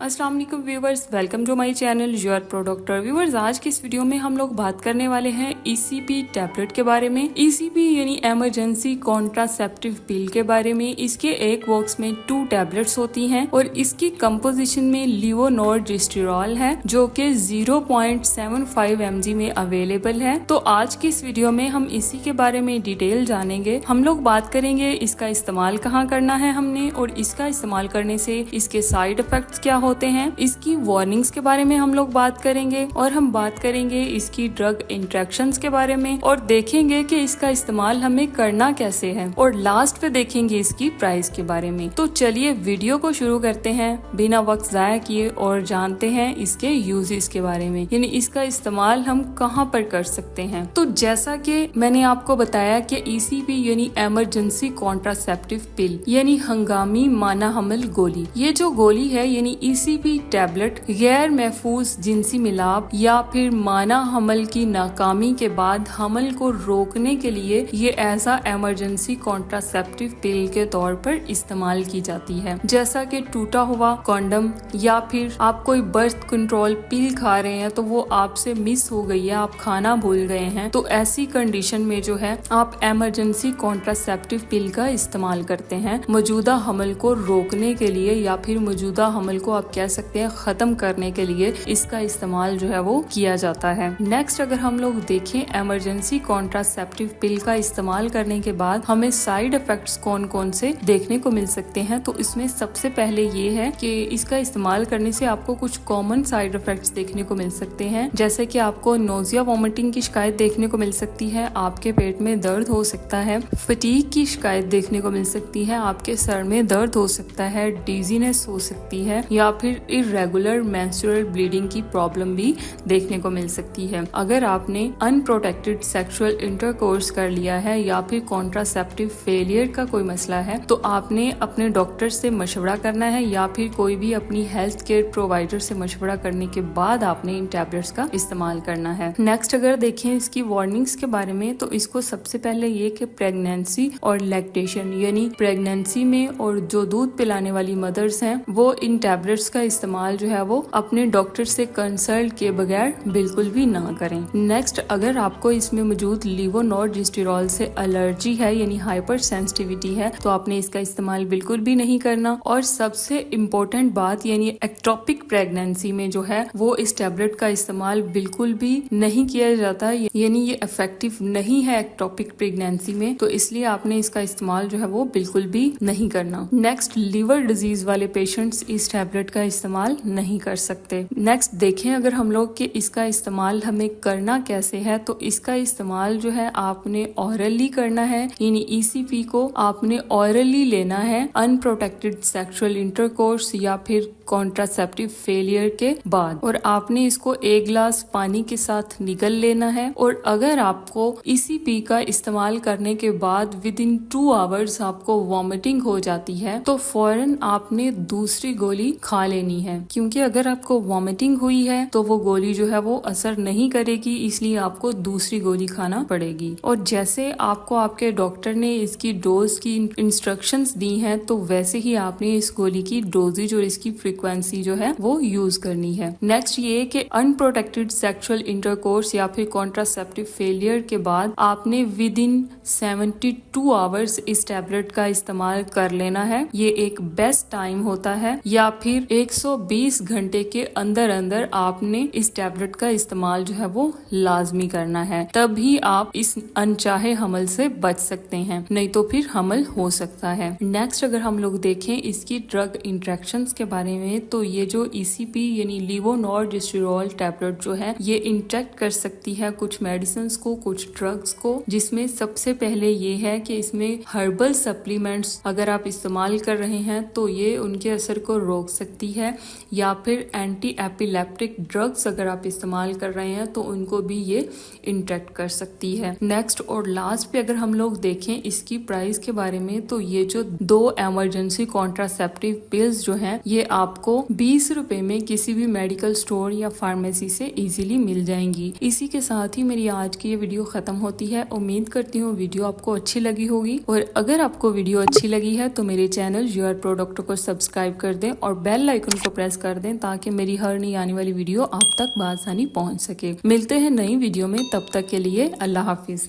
अस्सलाम वालेकुम viewers, welcome to my channel your pro doctor. Viewers, आज की इस वीडियो में हम लोग बात करने वाले हैं ECP टैबलेट के बारे में। ECP यानी इमरजेंसी कॉन्ट्रासेप्टिव पिल के बारे में। इसके एक बॉक्स में 2 टैबलेट्स होती हैं और इसकी कंपोजिशन में लिवोनॉर्ट्रिस्टिरॉल है जो कि 0.75 mg में अवेलेबल है। तो आज की इस वीडियो में हम इसी के बारे में डिटेल जानेंगे। हम लोग बात करेंगे इसका इस्तेमाल कहाँ करना है हमने, और इसका इस्तेमाल करने से इसके साइड इफेक्ट्स क्या होते हैं, इसकी वार्निंग्स के बारे में हम लोग बात करेंगे, और हम बात करेंगे इसकी ड्रग इंटरेक्शंस के बारे में, और देखेंगे कि इसका इस्तेमाल हमें करना कैसे है, और लास्ट पे देखेंगे इसकी प्राइस के बारे में। तो चलिए वीडियो को शुरू करते हैं बिना वक्त जाया किए और जानते हैं इसके यूजेस के बारे में, यानी इसका इस्तेमाल हम कहाँ पर कर सकते हैं। तो जैसा कि मैंने आपको बताया कि ECP यानी इमरजेंसी कॉन्ट्रासेप्टिव पिल यानी हंगामी माना हमल गोली, ये जो गोली है यानी ECP टैबलेट गैर महफूज जिनसी मिलाप या फिर माना हमल की नाकामी के बाद हमल को रोकने के लिए ये ऐसा इमरजेंसी कॉन्ट्रासेप्टिव पिल के तौर पर इस्तेमाल की जाती है। जैसा कि टूटा हुआ कॉन्डम या फिर आप कोई बर्थ कंट्रोल पिल खा रहे हैं तो वो आपसे मिस हो गई है, आप खाना भूल गए हैं, तो ऐसी कंडीशन में जो है आप इमरजेंसी कॉन्ट्रासेप्टिव पिल का इस्तेमाल करते हैं मौजूदा हमल को रोकने के लिए, या फिर मौजूदा हमल को आप कह सकते हैं खत्म करने के लिए इसका इस्तेमाल जो है वो किया जाता है। नेक्स्ट अगर हम लोग देखें इमरजेंसी कॉन्ट्रासेप्टिव पिल का इस्तेमाल करने के बाद हमें साइड इफेक्ट्स कौन कौन से देखने को मिल सकते हैं, तो इसमें सबसे पहले ये है कि इसका इस्तेमाल करने से आपको कुछ कॉमन साइड इफेक्ट्स देखने को मिल सकते हैं, जैसे कि आपको नोजिया वॉमिटिंग की शिकायत देखने को मिल सकती है, आपके पेट में दर्द हो सकता है, फटीग की शिकायत देखने को मिल सकती है, आपके सर में दर्द हो सकता है, डिजीनेस हो सकती है, या फिर इरेगुलर मेंस्ट्रुअल ब्लीडिंग की प्रॉब्लम भी देखने को मिल सकती है। अगर आपने अनप्रोटेक्टेड सेक्सुअल इंटरकोर्स कर लिया है या फिर कॉन्ट्रासेप्टिव फेलियर का कोई मसला है तो आपने अपने डॉक्टर से मशवरा करना है, या फिर कोई भी अपनी हेल्थ केयर प्रोवाइडर से मशवरा करने के बाद आपने इन टैबलेट्स का इस्तेमाल करना है। नेक्स्ट अगर देखें इसकी वार्निंग्स के बारे में, तो इसको सबसे पहले ये कि प्रेगनेंसी और लैक्टेशन यानी प्रेगनेंसी में और जो दूध पिलाने वाली मदर्स हैं वो इन टैबलेट्स का इस्तेमाल जो है वो अपने डॉक्टर से कंसल्ट किए बगैर बिल्कुल भी ना करें। नेक्स्ट अगर आपको इसमें मौजूद लिवोनॉर्ट्रिस्टिरॉल से एलर्जी है यानी हाइपर सेंसिटिविटी है तो आपने इसका इस्तेमाल बिल्कुल भी नहीं करना। और सबसे इम्पोर्टेंट बात यानी एक्टोपिक प्रेगनेंसी में जो है वो इस टैबलेट का इस्तेमाल बिल्कुल भी नहीं किया जाता, यानी ये इफेक्टिव नहीं है एक्टोपिक प्रेगनेंसी में, तो इसलिए आपने इसका इस्तेमाल जो है वो बिल्कुल भी नहीं करना। नेक्स्ट लीवर डिजीज वाले पेशेंट्स इस टैबलेट का इस्तेमाल नहीं कर सकते। नेक्स्ट देखें अगर हम लोग कि इसका इस्तेमाल हमें करना कैसे है, तो इसका इस्तेमाल जो है आपने ऑरली करना है, यानी ECP को आपने ऑरली लेना है अनप्रोटेक्टेड सेक्सुअल इंटरकोर्स या फिर कॉन्ट्रासेप्टिव फेलियर के बाद, और आपने इसको 1 गिलास पानी के साथ निगल लेना है। और अगर आपको ECP का इस्तेमाल करने के बाद विद इन 2 आवर्स आपको वॉमिटिंग हो जाती है तो फौरन आपने दूसरी गोली खा लेनी है, क्योंकि अगर आपको वॉमिटिंग हुई है तो वो गोली जो है वो असर नहीं करेगी, इसलिए आपको दूसरी गोली खाना पड़ेगी। और जैसे आपको आपके डॉक्टर ने इसकी डोज की इंस्ट्रक्शंस दी हैं तो वैसे ही आपने इस गोली की डोजेज और इसकी फ्रीक्वेंसी जो है वो यूज करनी है। नेक्स्ट ये कि अनप्रोटेक्टेड सेक्सुअल इंटरकोर्स या फिर कॉन्ट्रासेप्टिव फेलियर के बाद आपने विद इन 72 आवर्स इस टैबलेट का इस्तेमाल कर लेना है। ये एक बेस्ट टाइम होता है, या फिर 120 घंटे के अंदर अंदर आपने इस टैबलेट का इस्तेमाल जो है वो लाजमी करना है, तभी आप इस अनचाहे हमल से बच सकते हैं, नहीं तो फिर हमल हो सकता है। नेक्स्ट अगर हम लोग देखें इसकी ड्रग इंटरेक्शंस के बारे में, तो ये जो ECP यानी लिवोनॉर्ट्रिस्टिरॉल टैबलेट जो है ये इंटरेक्ट कर सकती है कुछ मेडिसिन को, कुछ ड्रग्स को, जिसमें सबसे पहले ये है कि इसमें हर्बल सप्लीमेंट्स अगर आप इस्तेमाल कर रहे हैं तो ये उनके असर को रोक सकती है, या फिर एंटी एपिलेप्टिक ड्रग्स अगर आप इस्तेमाल कर रहे हैं तो उनको भी ये इंटरेक्ट कर सकती है। नेक्स्ट और लास्ट पे अगर हम लोग देखें इसकी प्राइस के बारे में, तो ये जो 2 इमरजेंसी कॉन्ट्रासेप्टिव पिल्स जो हैं ये आपको 20 रुपए में किसी भी मेडिकल स्टोर या फार्मेसी से इजीली मिल जाएंगी। इसी के साथ ही मेरी आज की ये वीडियो खत्म होती है। उम्मीद करती हूँ वीडियो आपको अच्छी लगी होगी, और अगर आपको वीडियो अच्छी लगी है तो मेरे चैनल योर प्रो डॉक्टर को सब्सक्राइब कर दें और बेल बेल आइकन को प्रेस कर दें ताकि मेरी हर नई आने वाली वीडियो आप तक बआसानी पहुंच सके। मिलते हैं नई वीडियो में, तब तक के लिए अल्लाह हाफिज।